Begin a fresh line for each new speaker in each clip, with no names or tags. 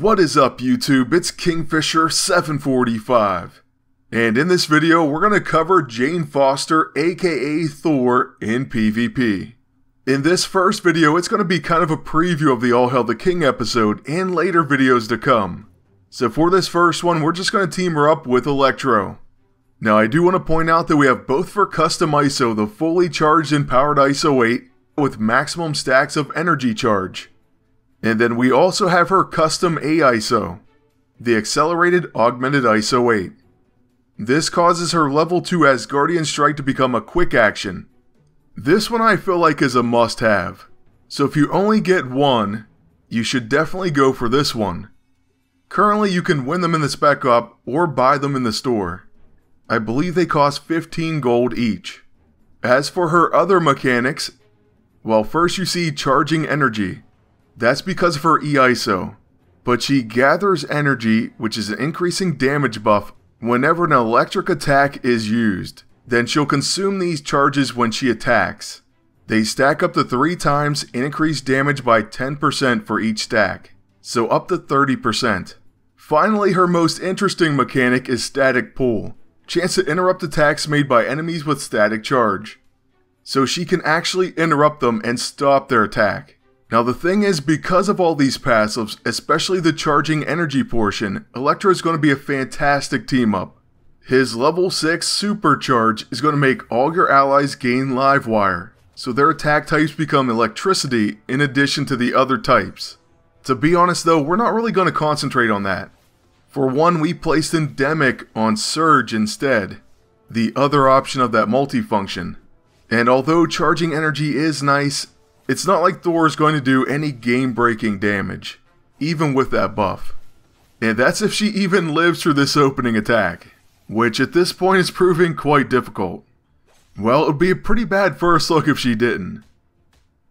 What is up YouTube, it's Kingfisher745, and in this video we're going to cover Jane Foster aka Thor in PvP. In this first video it's going to be kind of a preview of the All Hail the King episode and later videos to come. So for this first one we're just going to team her up with Electro. Now I do want to point out that we have both for custom ISO the fully charged and powered ISO 8 with maximum stacks of energy charge. And then we also have her custom AISO, the Accelerated Augmented ISO 8. This causes her level 2 Asgardian Strike to become a quick action. This one I feel like is a must-have, so if you only get one, you should definitely go for this one. Currently you can win them in the Spec Op or buy them in the store. I believe they cost 15 gold each. As for her other mechanics, well, first you see Charging Energy. That's because of her EISO, but she gathers energy, which is an increasing damage buff whenever an electric attack is used. Then she'll consume these charges when she attacks. They stack up to 3 times and increase damage by 10% for each stack, so up to 30%. Finally, her most interesting mechanic is Static Pull, chance to interrupt attacks made by enemies with static charge. So she can actually interrupt them and stop their attack. Now the thing is, because of all these passives, especially the charging energy portion, Electro is going to be a fantastic team up. His level 6 supercharge is going to make all your allies gain live wire, so their attack types become electricity in addition to the other types. To be honest though, we're not really going to concentrate on that. For one, we placed Endemic on Surge instead, the other option of that multifunction. And although charging energy is nice, it's not like Thor is going to do any game-breaking damage, even with that buff. And that's if she even lives through this opening attack, which at this point is proving quite difficult. Well, it would be a pretty bad first look if she didn't.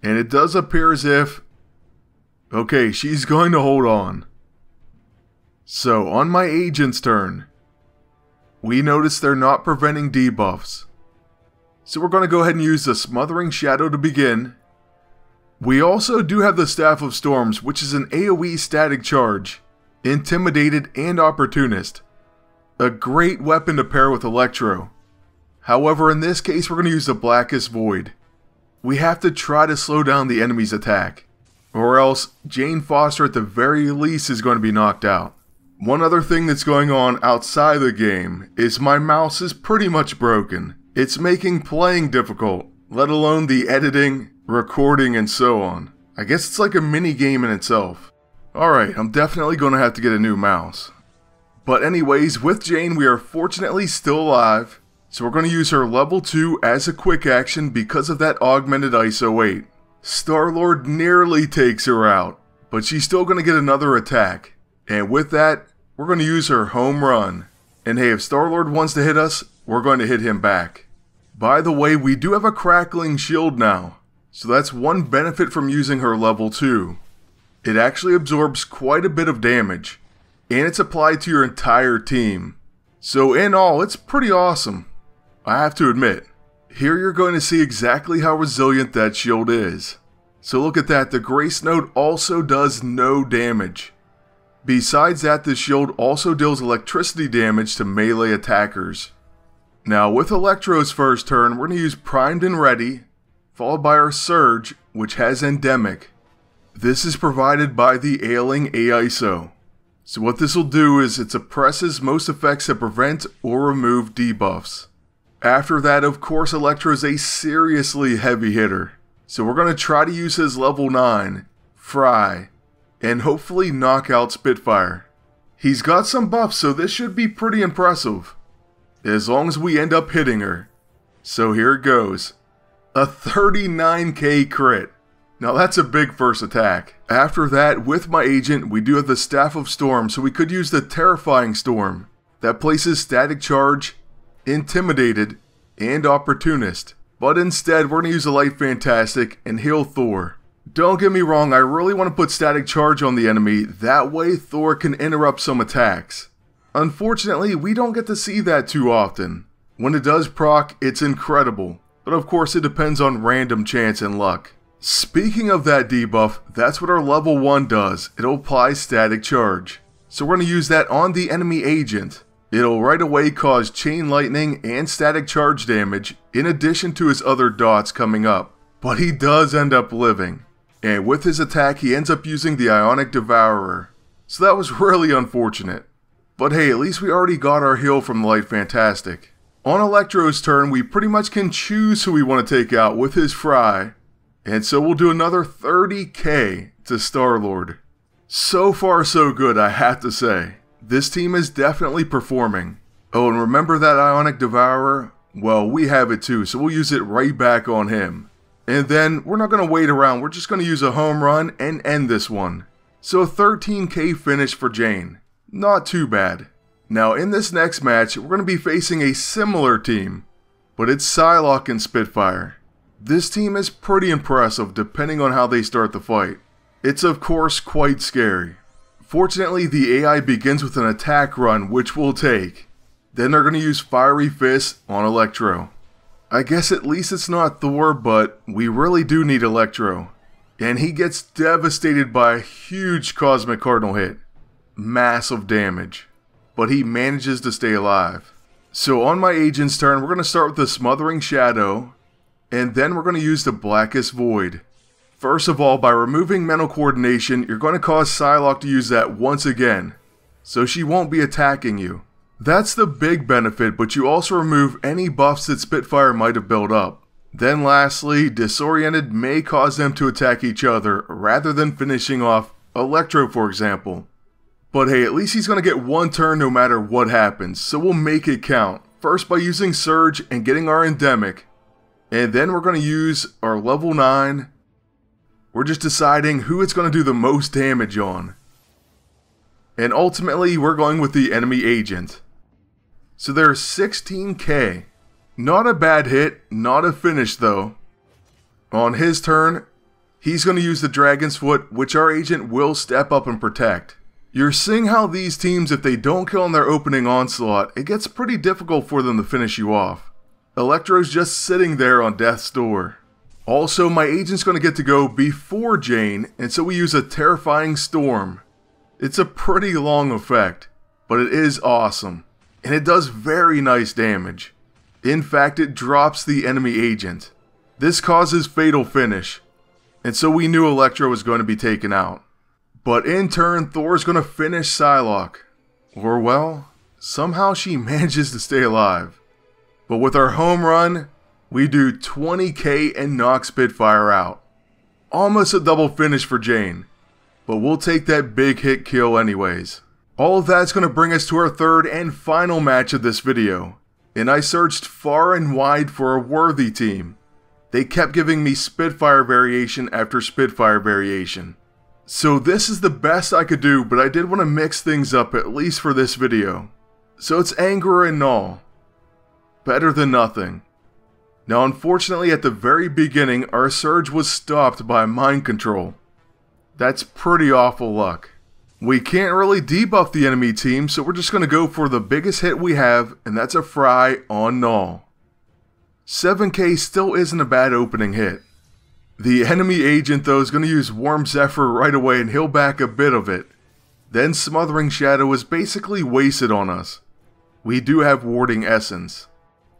And it does appear as if... okay, she's going to hold on. So, on my agent's turn, we notice they're not preventing debuffs. So we're going to go ahead and use the Smothering Shadow to begin. We also do have the Staff of Storms, which is an AoE static charge, Intimidated and Opportunist. A great weapon to pair with Electro. However, in this case we're going to use the Blackest Void. We have to try to slow down the enemy's attack, or else Jane Foster at the very least is going to be knocked out. One other thing that's going on outside the game is my mouse is pretty much broken. It's making playing difficult, let alone the editing, recording, and so on. I guess it's like a mini game in itself. Alright, I'm definitely going to have to get a new mouse. But anyways, with Jane we are fortunately still alive, so we're going to use her level 2 as a quick action because of that augmented ISO 8. Star-Lord nearly takes her out, but she's still going to get another attack. And with that, we're going to use her home run. And hey, if Star-Lord wants to hit us, we're going to hit him back. By the way, we do have a crackling shield now, so that's one benefit from using her level 2. It actually absorbs quite a bit of damage, and it's applied to your entire team. So in all, it's pretty awesome, I have to admit. Here you're going to see exactly how resilient that shield is. So look at that, the Grace Node also does no damage. Besides that, the shield also deals electricity damage to melee attackers. Now with Electro's first turn, we're going to use Primed and Ready, followed by our Surge, which has Endemic. This is provided by the Ailing AISO. So what this will do is it suppresses most effects that prevent or remove debuffs. After that, of course, Electro is a seriously heavy hitter. So we're going to try to use his level 9, Fry, and hopefully knock out Spitfire. He's got some buffs, so this should be pretty impressive, as long as we end up hitting her. So here it goes. A 39k crit. Now that's a big first attack. After that, with my agent, we do have the Staff of Storm, so we could use the Terrifying Storm. That places Static Charge, Intimidated, and Opportunist. But instead, we're going to use a Light Fantastic and heal Thor. Don't get me wrong, I really want to put Static Charge on the enemy, that way Thor can interrupt some attacks. Unfortunately, we don't get to see that too often. When it does proc, it's incredible, but of course it depends on random chance and luck. Speaking of that debuff, that's what our level 1 does. It'll apply static charge. So we're going to use that on the enemy agent. It'll right away cause chain lightning and static charge damage in addition to his other dots coming up. But he does end up living. And with his attack he ends up using the Ionic Devourer. So that was really unfortunate. But hey, at least we already got our heal from the Light Fantastic. On Electro's turn, we pretty much can choose who we want to take out with his Fry. And so we'll do another 30k to Star-Lord. So far so good, I have to say. This team is definitely performing. Oh, and remember that Ionic Devourer? Well, we have it too, so we'll use it right back on him. And then, we're not going to wait around, we're just going to use a home run and end this one. So a 13k finish for Jane. Not too bad. Now in this next match, we're going to be facing a similar team. But it's Psylocke and Spitfire. This team is pretty impressive depending on how they start the fight. It's of course quite scary. Fortunately, the AI begins with an attack run, which we'll take. Then they're going to use Fiery Fist on Electro. I guess at least it's not Thor, but we really do need Electro. And he gets devastated by a huge Cosmic Cardinal hit. Massive damage. But he manages to stay alive. So on my agent's turn, we're going to start with the Smothering Shadow. And then we're going to use the Blackest Void. First of all, by removing Mental Coordination, you're going to cause Psylocke to use that once again. So she won't be attacking you. That's the big benefit, but you also remove any buffs that Spitfire might have built up. Then lastly, Disoriented may cause them to attack each other, rather than finishing off Electro for example. But hey, at least he's going to get one turn no matter what happens, so we'll make it count. First by using Surge and getting our Endemic. And then we're going to use our level 9. We're just deciding who it's going to do the most damage on. And ultimately, we're going with the enemy agent. So there's 16k. Not a bad hit, not a finish though. On his turn, he's going to use the Dragon's Foot, which our agent will step up and protect. You're seeing how these teams, if they don't kill on their opening onslaught, it gets pretty difficult for them to finish you off. Electro's just sitting there on death's door. Also, my agent's going to get to go before Jane, and so we use a Terrifying Storm. It's a pretty long effect, but it is awesome. And it does very nice damage. In fact, it drops the enemy agent. This causes Fatal Finish, and so we knew Electro was going to be taken out. But in turn, Thor's going to finish Psylocke. Or well, somehow she manages to stay alive. But with our home run, we do 20k and knock Spitfire out. Almost a double finish for Jane. But we'll take that big hit kill anyways. All of that's going to bring us to our third and final match of this video. And I searched far and wide for a worthy team. They kept giving me Spitfire variation after Spitfire variation. So this is the best I could do, but I did want to mix things up at least for this video. So it's Angerer and Null. Better than nothing. Now unfortunately at the very beginning our surge was stopped by mind control. That's pretty awful luck. We can't really debuff the enemy team, so we're just going to go for the biggest hit we have, and that's a Fry on Null. 7k still isn't a bad opening hit. The enemy agent though is going to use Warm Zephyr right away and heal back a bit of it. Then Smothering Shadow is basically wasted on us. We do have Warding Essence.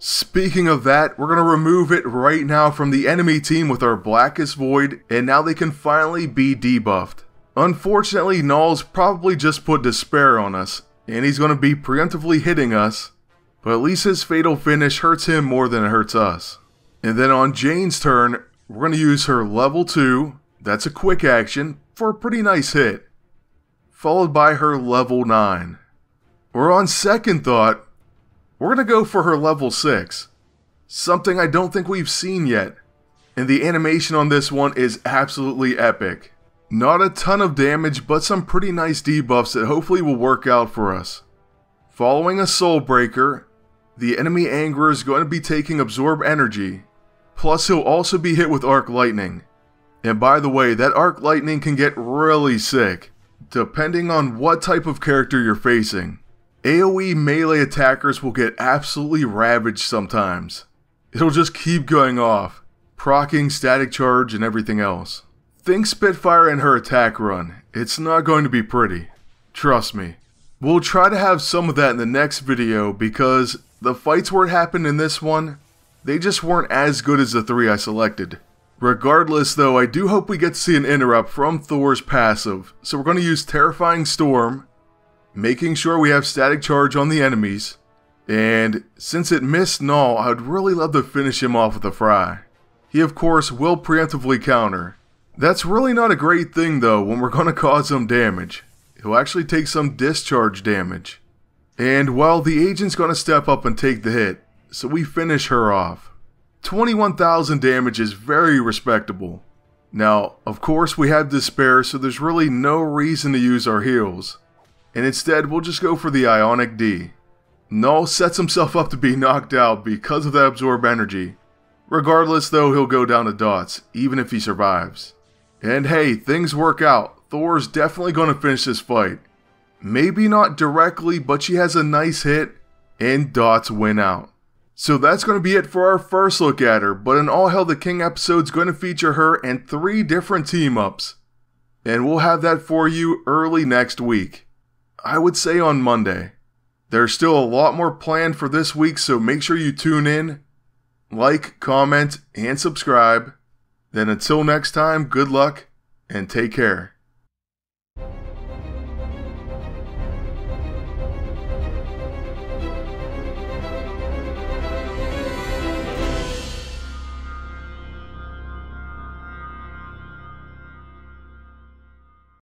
Speaking of that, we're going to remove it right now from the enemy team with our Blackest Void, and now they can finally be debuffed. Unfortunately, Null's probably just put Despair on us, and he's going to be preemptively hitting us, but at least his Fatal Finish hurts him more than it hurts us. And then on Jane's turn, we're going to use her level 2, that's a quick action, for a pretty nice hit, followed by her level 9. Or on second thought, we're going to go for her level 6, something I don't think we've seen yet, and the animation on this one is absolutely epic. Not a ton of damage, but some pretty nice debuffs that hopefully will work out for us. Following a Soul Breaker, the enemy Angerer is going to be taking Absorb Energy, plus he'll also be hit with Arc Lightning. And by the way, that Arc Lightning can get really sick, depending on what type of character you're facing. AoE melee attackers will get absolutely ravaged sometimes. It'll just keep going off. proccing static charge and everything else. Think Spitfire and her attack run. It's not going to be pretty. Trust me. We'll try to have some of that in the next video because the fights where it happened in this one, they just weren't as good as the 3 I selected. Regardless though, I do hope we get to see an interrupt from Thor's passive, so we're going to use Terrifying Storm, making sure we have static charge on the enemies, and since it missed Null, I would really love to finish him off with a Fry. He of course will preemptively counter. That's really not a great thing though when we're going to cause some damage. He'll actually take some discharge damage. And well, the agent's going to step up and take the hit, so we finish her off. 21,000 damage is very respectable. Now, of course we have Despair, so there's really no reason to use our heals. And instead, we'll just go for the Ionic D. Null sets himself up to be knocked out because of that Absorb Energy. Regardless though, he'll go down to dots, even if he survives. And hey, things work out. Thor's definitely going to finish this fight. Maybe not directly, but she has a nice hit, and dots win out. So that's going to be it for our first look at her, but an All Hail the King episode is going to feature her and 3 different team-ups. And we'll have that for you early next week. I would say on Monday. There's still a lot more planned for this week, so make sure you tune in, like, comment, and subscribe. Then until next time, good luck, and take care.